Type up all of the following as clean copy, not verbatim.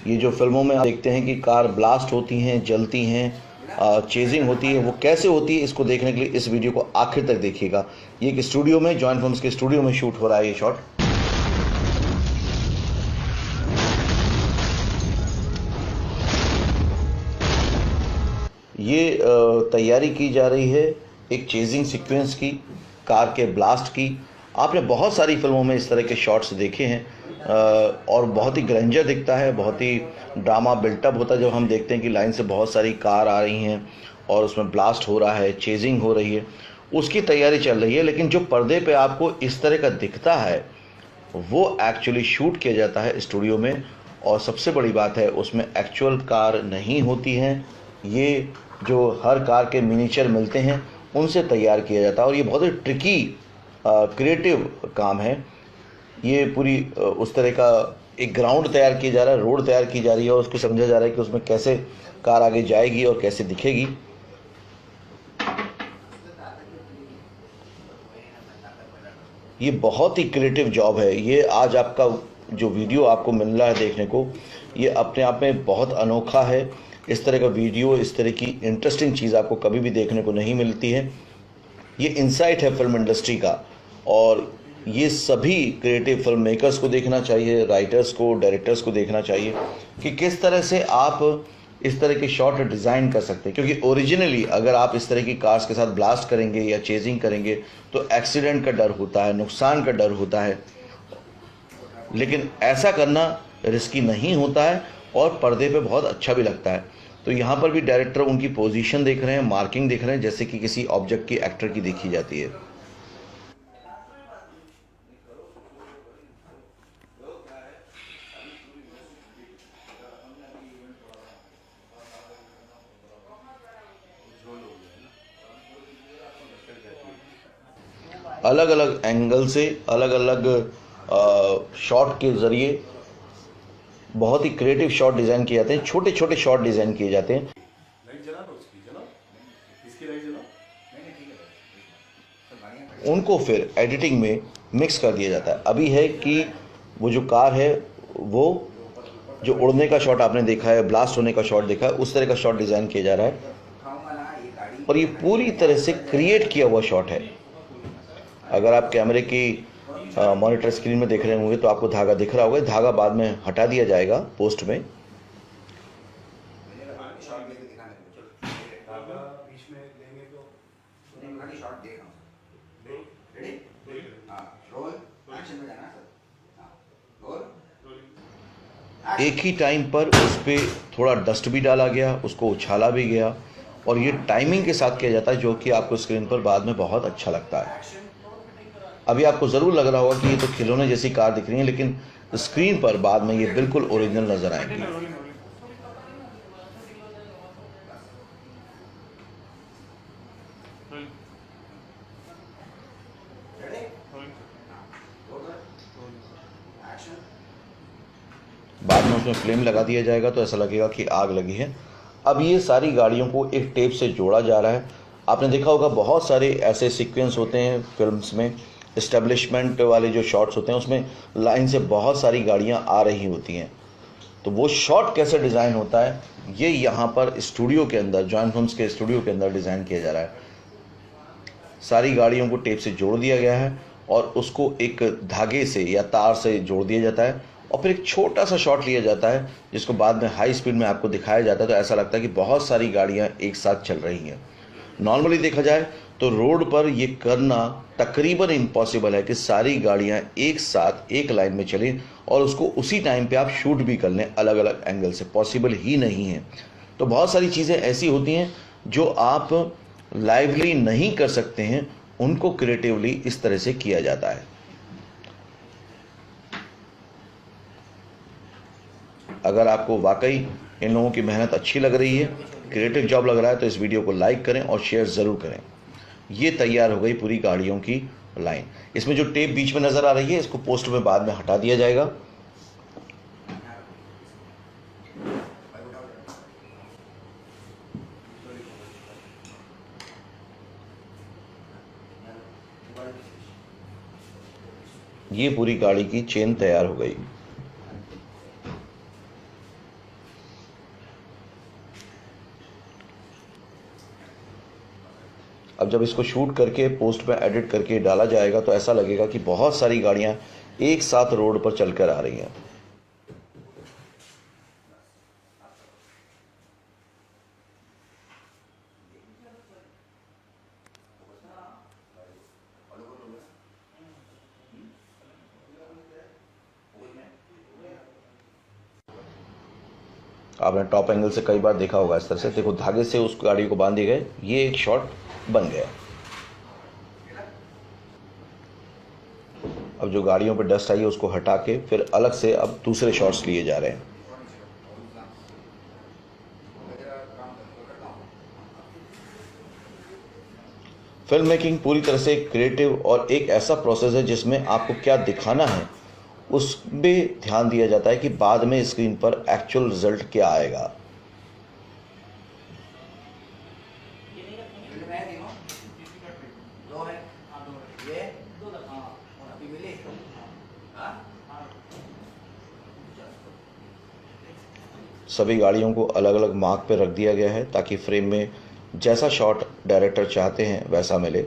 ये जो फिल्मों में आप देखते हैं कि कार ब्लास्ट होती हैं, जलती हैं, चेजिंग होती है, वो कैसे होती है, इसको देखने के लिए इस वीडियो को आखिर तक देखिएगा। ये एक स्टूडियो में, जॉइन फिल्म्स के स्टूडियो में शूट हो रहा है ये शॉट। ये तैयारी की जा रही है एक चेजिंग सीक्वेंस की, कार के ब्लास्ट की। आपने बहुत सारी फिल्मों में इस तरह के शॉट्स देखे हैं और बहुत ही ग्रैंडर दिखता है, बहुत ही ड्रामा बिल्टअप होता है जब हम देखते हैं कि लाइन से बहुत सारी कार आ रही हैं और उसमें ब्लास्ट हो रहा है, चेजिंग हो रही है, उसकी तैयारी चल रही है। लेकिन जो पर्दे पे आपको इस तरह का दिखता है वो एक्चुअली शूट किया जाता है स्टूडियो में। और सबसे बड़ी बात है, उसमें एक्चुअल कार नहीं होती हैं, ये जो हर कार के मिनीचर मिलते हैं उनसे तैयार किया जाता है। और ये बहुत ही ट्रिकी क्रिएटिव काम है। ये पूरी उस तरह का एक ग्राउंड तैयार किया जा रहा है, रोड तैयार की जा रही है और उसको समझा जा रहा है कि उसमें कैसे कार आगे जाएगी और कैसे दिखेगी। ये बहुत ही क्रिएटिव जॉब है। ये आज आपका जो वीडियो आपको मिल रहा है देखने को, ये अपने आप में बहुत अनोखा है। इस तरह का वीडियो, इस तरह की इंटरेस्टिंग चीज़ आपको कभी भी देखने को नहीं मिलती है। ये इंसाइट है फिल्म इंडस्ट्री का और ये सभी क्रिएटिव फिल्म मेकर्स को देखना चाहिए, राइटर्स को, डायरेक्टर्स को देखना चाहिए कि किस तरह से आप इस तरह के शॉट डिज़ाइन कर सकते हैं। क्योंकि ओरिजिनली अगर आप इस तरह की कार्स के साथ ब्लास्ट करेंगे या चेजिंग करेंगे तो एक्सीडेंट का डर होता है, नुकसान का डर होता है। लेकिन ऐसा करना रिस्की नहीं होता है और पर्दे पे बहुत अच्छा भी लगता है। तो यहाँ पर भी डायरेक्टर उनकी पोजीशन देख रहे हैं, मार्किंग देख रहे हैं, जैसे कि किसी ऑब्जेक्ट की, एक्टर की देखी जाती है। अलग अलग एंगल से, अलग अलग शॉट के ज़रिए बहुत ही क्रिएटिव शॉट डिज़ाइन किए जाते हैं, छोटे छोटे शॉट डिज़ाइन किए जाते हैं। उनको फिर एडिटिंग में मिक्स कर दिया जाता है। अभी है कि वो जो कार है, वो जो उड़ने का शॉट आपने देखा है, ब्लास्ट होने का शॉट देखा है, उस तरह का शॉट डिज़ाइन किया जा रहा है और ये पूरी तरह से क्रिएट किया हुआ शॉट है। अगर आप कैमरे की मॉनिटर स्क्रीन में देख रहे होंगे तो आपको धागा दिख रहा होगा। धागा बाद में हटा दिया जाएगा पोस्ट में। एक ही टाइम पर उस पर थोड़ा डस्ट भी डाला गया, उसको उछाला भी गया और ये टाइमिंग के साथ किया जाता है, जो कि आपको स्क्रीन पर बाद में बहुत अच्छा लगता है। अभी आपको ज़रूर लग रहा होगा कि ये तो खिलौने जैसी कार दिख रही है, लेकिन स्क्रीन पर बाद में ये बिल्कुल ओरिजिनल नज़र आएंगी। बाद में उसमें फ्लेम लगा दिया जाएगा तो ऐसा लगेगा कि आग लगी है। अब ये सारी गाड़ियों को एक टेप से जोड़ा जा रहा है। आपने देखा होगा बहुत सारे ऐसे सीक्वेंस होते हैं फिल्म्स में, इस्टेब्लिशमेंट वाले जो शॉट्स होते हैं उसमें लाइन से बहुत सारी गाड़ियां आ रही होती हैं। तो वो शॉट कैसे डिज़ाइन होता है, ये यहाँ पर स्टूडियो के अंदर, जॉइन फिल्म्स के स्टूडियो के अंदर डिज़ाइन किया जा रहा है। सारी गाड़ियों को टेप से जोड़ दिया गया है और उसको एक धागे से या तार से जोड़ दिया जाता है और फिर एक छोटा सा शॉट लिया जाता है जिसको बाद में हाई स्पीड में आपको दिखाया जाता है। तो ऐसा लगता है कि बहुत सारी गाड़ियां एक साथ चल रही हैं। नॉर्मली देखा जाए तो रोड पर ये करना तकरीबन इम्पॉसिबल है कि सारी गाड़ियां एक साथ एक लाइन में चलें और उसको उसी टाइम पे आप शूट भी कर लें अलग अलग एंगल से, पॉसिबल ही नहीं है। तो बहुत सारी चीज़ें ऐसी होती हैं जो आप लाइवली नहीं कर सकते हैं, उनको क्रिएटिवली इस तरह से किया जाता है। अगर आपको वाकई इन लोगों की मेहनत अच्छी लग रही है, क्रिएटिव जॉब लग रहा है, तो इस वीडियो को लाइक करें और शेयर ज़रूर करें। ये तैयार हो गई पूरी गाड़ियों की लाइन। इसमें जो टेप बीच में नज़र आ रही है इसको पोस्ट में बाद में हटा दिया जाएगा। ये पूरी गाड़ी की चेन तैयार हो गई। अब जब इसको शूट करके पोस्ट में एडिट करके डाला जाएगा तो ऐसा लगेगा कि बहुत सारी गाड़ियां एक साथ रोड पर चलकर आ रही हैं। आपने टॉप एंगल से कई बार देखा होगा, इस तरह से देखो धागे से उस गाड़ी को बांधे गए, ये एक शॉट बन गया। अब जो गाड़ियों पर डस्ट आई है उसको हटा के फिर अलग से अब दूसरे शॉट्स लिए जा रहे हैं। फिल्म मेकिंग पूरी तरह से क्रिएटिव और एक ऐसा प्रोसेस है जिसमें आपको क्या दिखाना है उस पे ध्यान दिया जाता है कि बाद में स्क्रीन पर एक्चुअल रिजल्ट क्या आएगा। सभी गाड़ियों को अलग अलग मार्क पे रख दिया गया है ताकि फ्रेम में जैसा शॉट डायरेक्टर चाहते हैं वैसा मिले।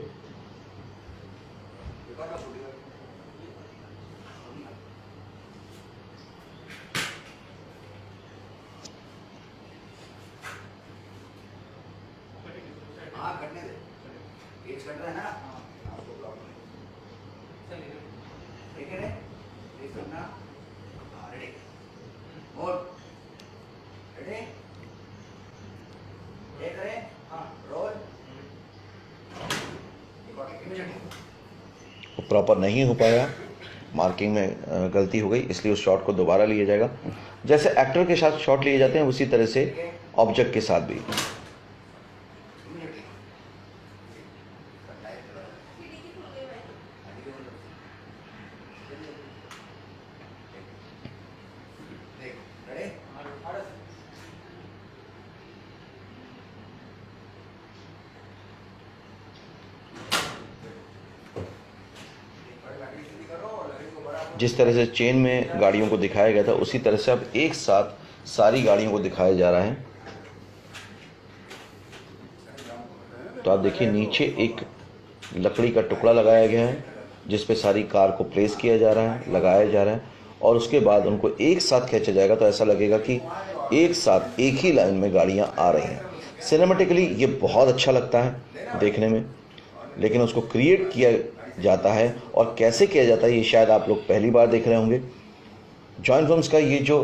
प्रॉपर नहीं हो पाया, मार्किंग में गलती हो गई, इसलिए उस शॉट को दोबारा लिया जाएगा। जैसे एक्टर के साथ शॉट लिए जाते हैं उसी तरह से ऑब्जेक्ट के साथ भी। जिस तरह से चेन में गाड़ियों को दिखाया गया था उसी तरह से अब एक साथ सारी गाड़ियों को दिखाया जा रहा है। तो आप देखिए नीचे एक लकड़ी का टुकड़ा लगाया गया है जिस पे सारी कार को प्लेस किया जा रहा है, लगाया जा रहा है और उसके बाद उनको एक साथ खींचा जाएगा तो ऐसा लगेगा कि एक साथ एक ही लाइन में गाड़ियां आ रही हैं। सिनेमेटिकली ये बहुत अच्छा लगता है देखने में, लेकिन उसको क्रिएट किया जाता है और कैसे किया जाता है ये शायद आप लोग पहली बार देख रहे होंगे। जॉइन फिल्म्स का ये जो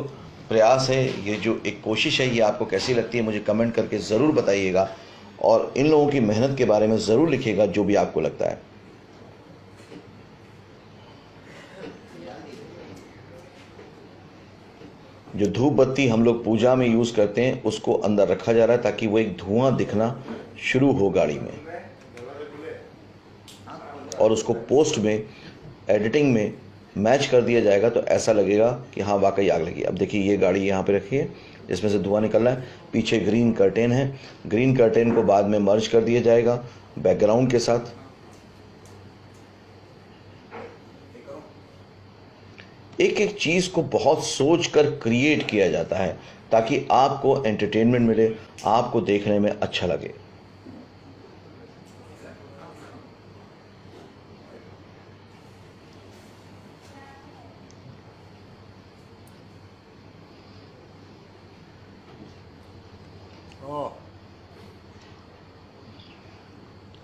प्रयास है, ये जो एक कोशिश है, ये आपको कैसी लगती है मुझे कमेंट करके ज़रूर बताइएगा और इन लोगों की मेहनत के बारे में ज़रूर लिखिएगा जो भी आपको लगता है। जो धूप बत्ती हम लोग पूजा में यूज़ करते हैं उसको अंदर रखा जा रहा है ताकि वो एक धुआं दिखना शुरू हो गाड़ी में और उसको पोस्ट में एडिटिंग में मैच कर दिया जाएगा तो ऐसा लगेगा कि हाँ वाकई आग लगी। अब देखिए ये गाड़ी यहाँ पे रखी है जिसमें से धुआं निकल रहा है, पीछे ग्रीन कर्टेन है, ग्रीन कर्टेन को बाद में मर्ज कर दिया जाएगा बैकग्राउंड के साथ। एक एक चीज़ को बहुत सोच कर क्रिएट किया जाता है ताकि आपको एंटरटेनमेंट मिले, आपको देखने में अच्छा लगे।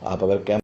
आप अगर कैम